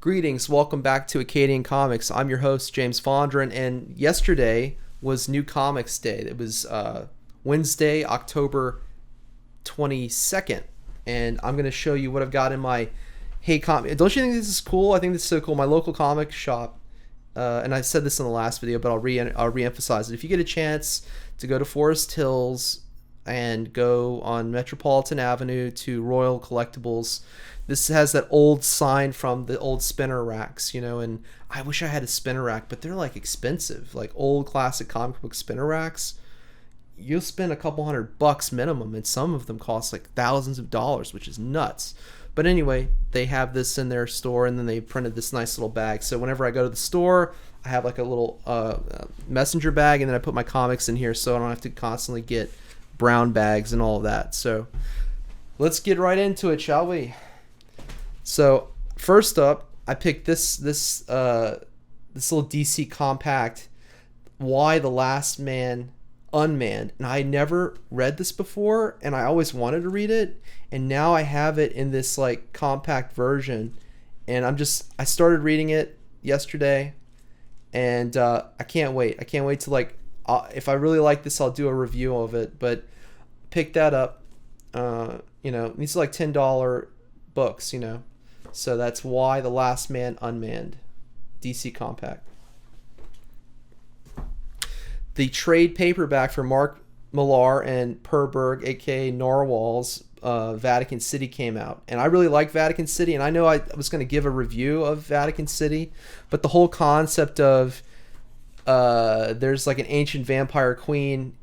Greetings, welcome back to Acadian Comics. I'm your host, James Fondren, and yesterday was New Comics Day. It was Wednesday, October 22nd, and I'm going to show you what I've got in my Hey Comic. Don't you think this is cool? I think this is so cool. My local comic shop, and I said this in the last video, but I'll re-emphasize it. If you get a chance to go to Forest Hills and go on Metropolitan Avenue to Royal Collectibles, this has that old sign from the old spinner racks, and I wish I had a spinner rack, but they're like expensive, like old classic comic book spinner racks. You'll spend a couple $100 minimum, and some of them cost like thousands of dollars, which is nuts. But anyway, they have this in their store, and then they printed this nice little bag. So whenever I go to the store, I have like a little messenger bag, and then I put my comics in here so I don't have to constantly get brown bags and all of that. So let's get right into it, shall we? So first up, I picked this little DC compact, Y: The Last Man Unmanned, and I never read this before, and I always wanted to read it, and now I have it in this like compact version, and I started reading it yesterday, and I can't wait. I can't wait to if I really like this, I'll do a review of it. But pick that up. These are like $10 books, So that's Y: The Last Man Unmanned, DC Compact. The trade paperback for Mark Millar and Per Berg, aka Narwhal's Vatican City, came out. And I really like Vatican City, and I know I was going to give a review of Vatican City, but the whole concept of there's like an ancient vampire queen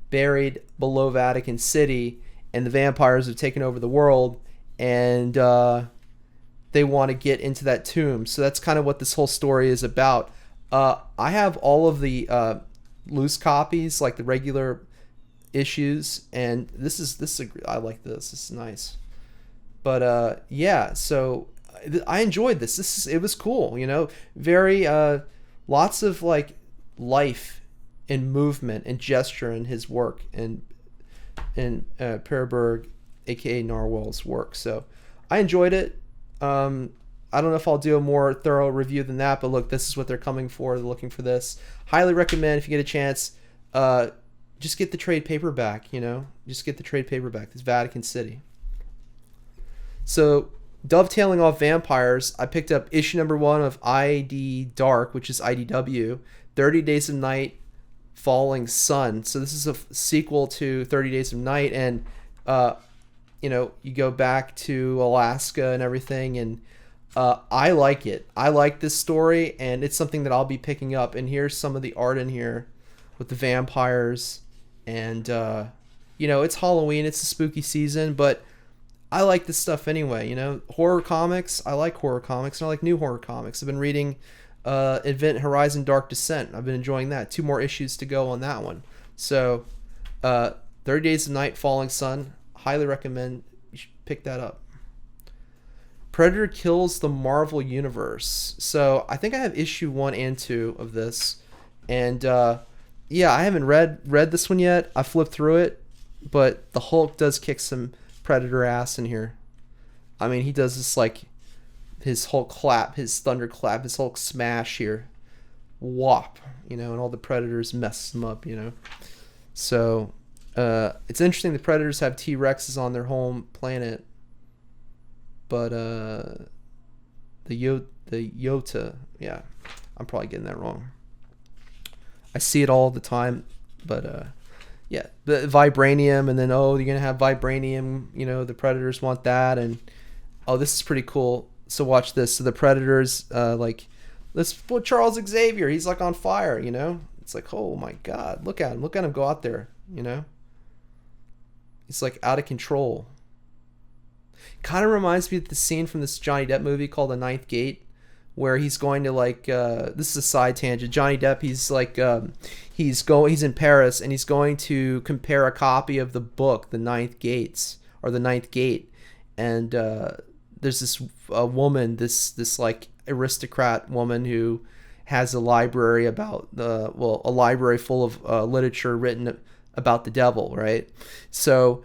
buried below Vatican City, and the vampires have taken over the world, and they want to get into that tomb. So that's kind of what this whole story is about. I have all of the loose copies, like the regular issues, and I like this. This is nice. But so I enjoyed this. It was cool, very lots of like life and movement and gesture in his work, and in Per Berg, aka Narwhal's work. So I enjoyed it. I don't know if I'll do a more thorough review than that, but look, this is what they're coming for. They're looking for this. Highly recommend, if you get a chance, just get the trade paperback, Just get the trade paperback. It's Vatican City. So, dovetailing off vampires, I picked up issue number 1 of ID Dark, which is IDW, 30 Days of Night, Falling Sun. So this is a sequel to 30 Days of Night, and, you go back to Alaska and everything, and I like it. I like this story, and it's something that I'll be picking up. And here's some of the art in here with the vampires. And, it's Halloween. It's the spooky season, but I like this stuff anyway. Horror comics. I like horror comics, and I like new horror comics. I've been reading Event Horizon Dark Descent. I've been enjoying that. 2 more issues to go on that one. So 30 Days of Night, Falling Sun. Highly recommend you should pick that up. Predator Kills the Marvel Universe. So I think I have issue 1 and 2 of this, and I haven't read this one yet. I flipped through it, but the Hulk does kick some Predator ass in here. I mean, he does this like his Hulk clap, his thunder clap, his Hulk smash here, whop, and all the Predators mess him up, So it's interesting. The Predators have T-Rexes on their home planet. But the Yota, yeah, I'm probably getting that wrong. I see it all the time, but the vibranium, and then you're gonna have vibranium. The Predators want that, and this is pretty cool. So watch this. So the Predators, let's put Charles Xavier. He's like on fire. It's like, oh my God, look at him go out there. He's like out of control. Kind of reminds me of the scene from this Johnny Depp movie called The Ninth Gate, where he's going to this is a side tangent. Johnny Depp, he's like he's in Paris, and he's going to compare a copy of the book The Ninth Gates, or The Ninth Gate, and there's this woman, this like aristocrat woman who has a library about a library full of literature written about the devil, right? So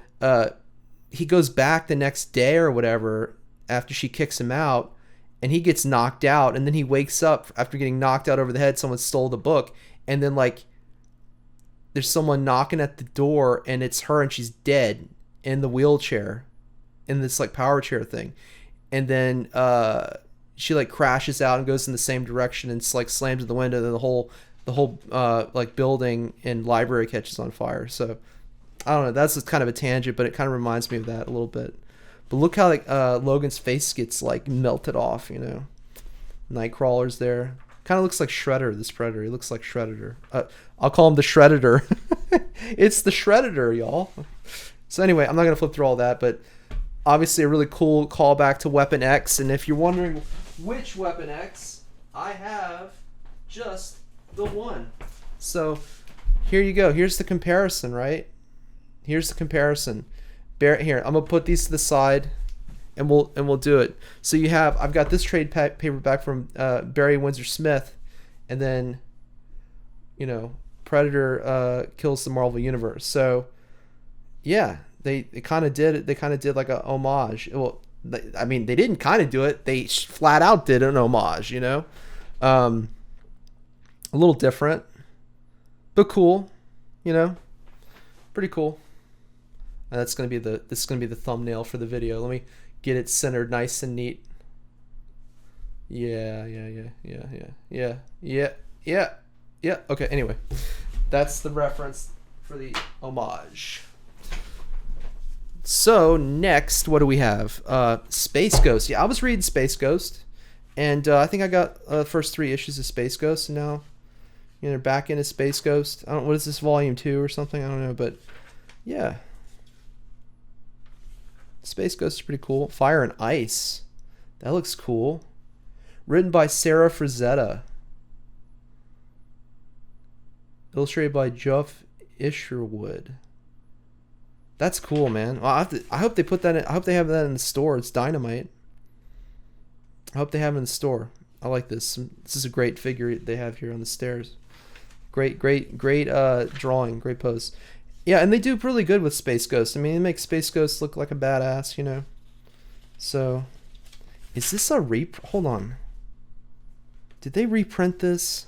he goes back the next day or whatever after she kicks him out, and he gets knocked out, and then he wakes up after getting knocked out over the head. Someone stole the book, and then like there's someone knocking at the door, and it's her, and she's dead in the wheelchair, in this like power chair thing, and then she like crashes out and goes in the same direction and like slams in the window, and then the whole like building and library catches on fire. So I don't know, that's just kind of a tangent, but it kind of reminds me of that a little bit. But look how like Logan's face gets like melted off, you know. Nightcrawler's there. Kind of looks like Shredder, this Predator. He looks like Shredder. I'll call him the Shredder. It's the Shredder, y'all. So anyway, I'm not going to flip through all that, but obviously a really cool callback to Weapon X. And if you're wondering which Weapon X, I have just the one. So here you go. Here's the comparison, right? Here's the comparison. Here, I'm gonna put these to the side, and we'll do it. So I've got this trade paperback from Barry Windsor Smith, and then, you know, Predator kills the Marvel Universe. So yeah, they kind of did it. They kind of did like a homage. Well, I mean, they didn't kind of do it. They flat out did an homage. You know, a little different, but cool. You know, pretty cool. And this is gonna be the thumbnail for the video. Let me get it centered nice and neat. Yeah. Okay, anyway. That's the reference for the homage. So next, what do we have? Space Ghost. Yeah, I was reading Space Ghost, and I think I got the first 3 issues of Space Ghost, and now they're back into Space Ghost. I don't. What is this, volume 2 or something? I don't know, but yeah. Space Ghost is pretty cool. Fire and Ice. That looks cool. Written by Sarah Frazetta. Illustrated by Geoff Isherwood. That's cool, man. Well, I hope they put that in, I hope they have that in the store. It's dynamite. I hope they have it in the store. I like this. This is a great figure they have here on the stairs. Great drawing. Great pose. Yeah, and they do really good with Space Ghost. I mean, they make Space Ghost look like a badass, you know. So, is this a hold on. Did they reprint this?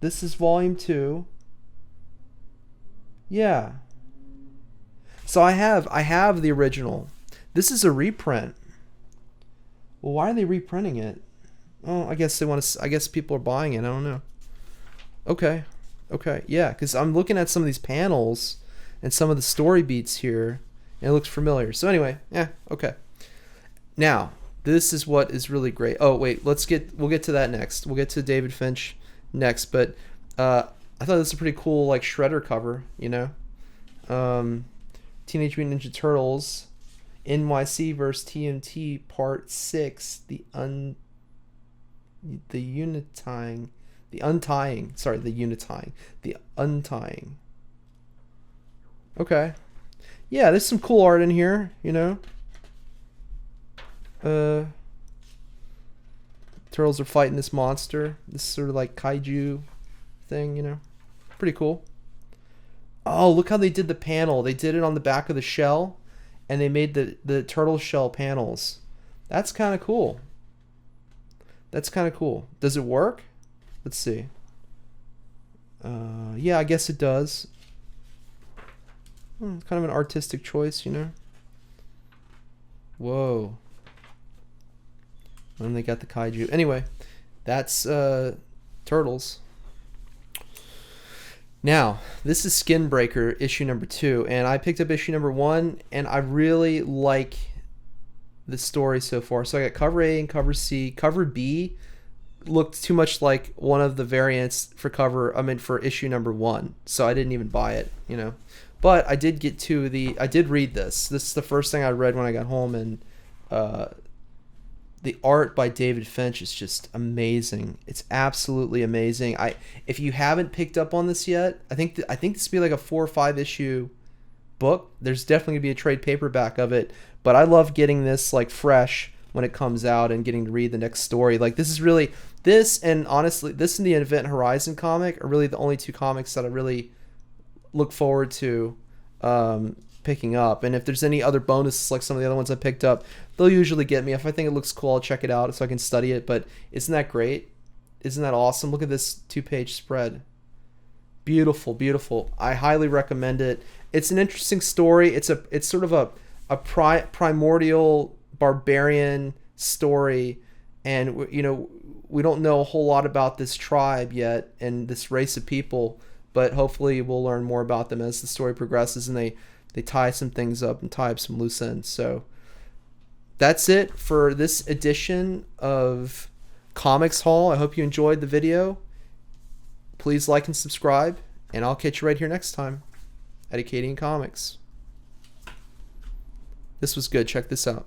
This is volume 2. Yeah. So I have the original. This is a reprint. Well, why are they reprinting it? Oh, I guess they want to. I guess people are buying it. I don't know. Okay. Yeah, because I'm looking at some of these panels and some of the story beats here, and it looks familiar. So anyway, yeah. Okay. Now, this is what is really great. Oh wait, we'll get to that next. We'll get to David Finch next, but I thought this was a pretty cool like Shredder cover. You know, Teenage Mutant Ninja Turtles. NYC vs TMT Part 6, the untying. Okay. Yeah, there's some cool art in here, you know. Turtles are fighting this monster, this sort of like kaiju thing, you know. Pretty cool. Oh, look how they did the panel. They did it on the back of the shell. And they made the turtle shell panels. That's kind of cool. Does it work? Let's see. Yeah, I guess it does. Kind of an artistic choice, you know. Whoa. And they got the kaiju. Anyway, that's Turtles. Now, this is Skinbreaker issue number 2, and I picked up issue number 1, and I really like the story so far. So I got cover A and cover C. Cover B looked too much like one of the variants for for issue number 1, so I didn't even buy it, you know. But I did I did read this. This is the first thing I read when I got home, and the art by David Finch is just amazing. It's absolutely amazing. If you haven't picked up on this yet, I think this would be like a 4 or 5 issue book. There's definitely gonna be a trade paperback of it, but I love getting this like fresh when it comes out and getting to read the next story. Like this and honestly, this and the Event Horizon comic are really the only 2 comics that I really look forward to picking up. And if there's any other bonuses like some of the other ones I picked up, they'll usually get me. If I think it looks cool, I'll check it out so I can study it. But isn't that great? Isn't that awesome? Look at this 2-page spread. Beautiful, beautiful. I highly recommend it. It's an interesting story. It's sort of a primordial barbarian story, and we don't know a whole lot about this tribe yet and this race of people, but hopefully we'll learn more about them as the story progresses and they tie some things up and tie up some loose ends. So that's it for this edition of Comics Haul. I hope you enjoyed the video. Please like and subscribe, and I'll catch you right here next time at Acadian Comics. This was good. Check this out.